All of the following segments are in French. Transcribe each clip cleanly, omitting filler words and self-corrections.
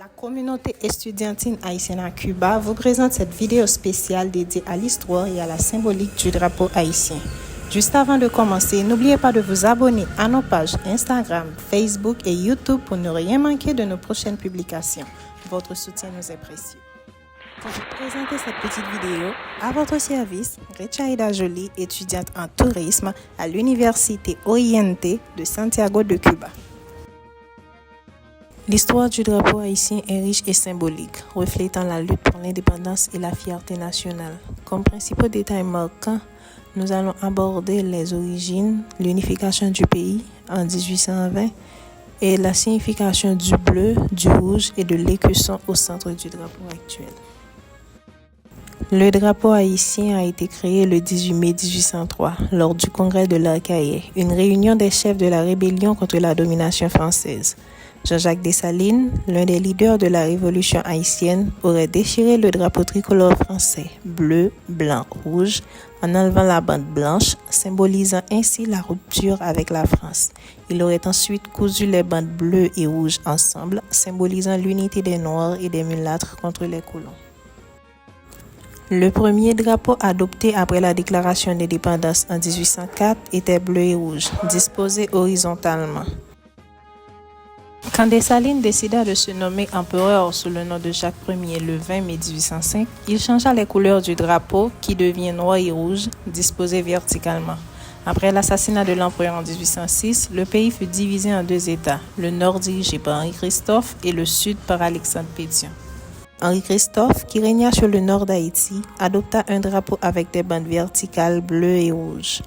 La communauté estudiantine haïtienne à Cuba vous présente cette vidéo spéciale dédiée à l'histoire et à la symbolique du drapeau haïtien. Juste avant de commencer, n'oubliez pas de vous abonner à nos pages Instagram, Facebook et YouTube pour ne rien manquer de nos prochaines publications. Votre soutien nous est précieux. Pour vous présenter cette petite vidéo, à votre service, Rechaida Jolie, étudiante en tourisme à l'Université OINT de Santiago de Cuba. L'histoire du drapeau haïtien est riche et symbolique, reflétant la lutte pour l'indépendance et la fierté nationale. Comme principaux détails marquants, nous allons aborder les origines, l'unification du pays en 1820 et la signification du bleu, du rouge et de l'écusson au centre du drapeau actuel. Le drapeau haïtien a été créé le 18 mai 1803 lors du congrès de l'Arcahaie, une réunion des chefs de la rébellion contre la domination française. Jean-Jacques Dessalines, l'un des leaders de la révolution haïtienne, aurait déchiré le drapeau tricolore français, bleu, blanc, rouge, en enlevant la bande blanche, symbolisant ainsi la rupture avec la France. Il aurait ensuite cousu les bandes bleues et rouges ensemble, symbolisant l'unité des Noirs et des mulâtres contre les colons. Le premier drapeau adopté après la déclaration d'indépendance en 1804 était bleu et rouge, disposé horizontalement. Quand Dessalines décida de se nommer empereur sous le nom de Jacques Ier le 20 mai 1805, il changea les couleurs du drapeau qui devient noir et rouge, disposé verticalement. Après l'assassinat de l'empereur en 1806, le pays fut divisé en deux États, le nord dirigé par Henri-Christophe et le sud par Alexandre Pétion. Henri-Christophe, qui régna sur le nord d'Haïti, adopta un drapeau avec des bandes verticales bleues et rouges.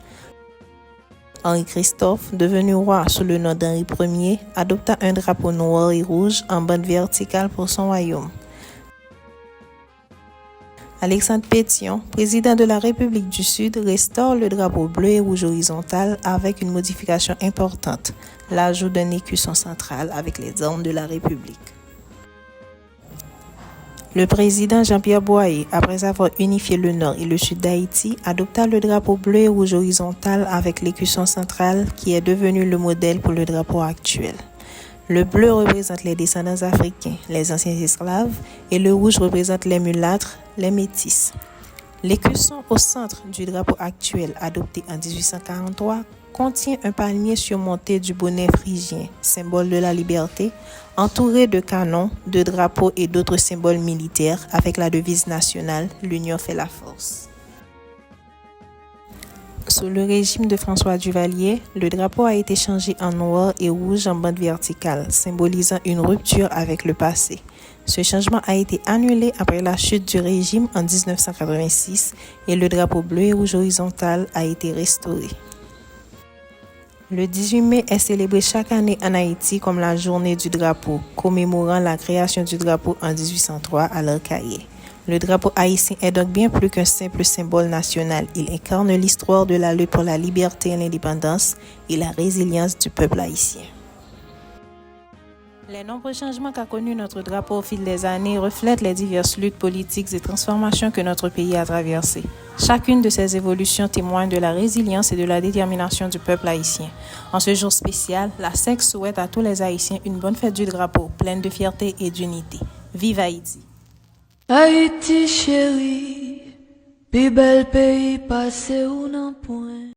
Henri-Christophe, devenu roi sous le nom d'Henri Ier, adopta un drapeau noir et rouge en bande verticale pour son royaume. Alexandre Pétion, président de la République du Sud, restaure le drapeau bleu et rouge horizontal avec une modification importante, l'ajout d'un écusson central avec les armes de la République. Le président Jean-Pierre Boyer, après avoir unifié le nord et le sud d'Haïti, adopta le drapeau bleu et rouge horizontal avec l'écusson central qui est devenu le modèle pour le drapeau actuel. Le bleu représente les descendants africains, les anciens esclaves, et le rouge représente les mulâtres, les métis. L'écusson au centre du drapeau actuel, adopté en 1843, contient un palmier surmonté du bonnet phrygien, symbole de la liberté, entouré de canons, de drapeaux et d'autres symboles militaires avec la devise nationale « L'union fait la force ». Sous le régime de François Duvalier, le drapeau a été changé en noir et rouge en bande verticale, symbolisant une rupture avec le passé. Ce changement a été annulé après la chute du régime en 1986 et le drapeau bleu et rouge horizontal a été restauré. Le 18 mai est célébré chaque année en Haïti comme la journée du drapeau, commémorant la création du drapeau en 1803 à l'Arcahaie. Le drapeau haïtien est donc bien plus qu'un simple symbole national. Il incarne l'histoire de la lutte pour la liberté et l'indépendance et la résilience du peuple haïtien. Les nombreux changements qu'a connus notre drapeau au fil des années reflètent les diverses luttes politiques et transformations que notre pays a traversées. Chacune de ces évolutions témoigne de la résilience et de la détermination du peuple haïtien. En ce jour spécial, la SEC souhaite à tous les Haïtiens une bonne fête du drapeau, pleine de fierté et d'unité. Vive Haïti! Haïti chérie, plus bel pays passé ou non point.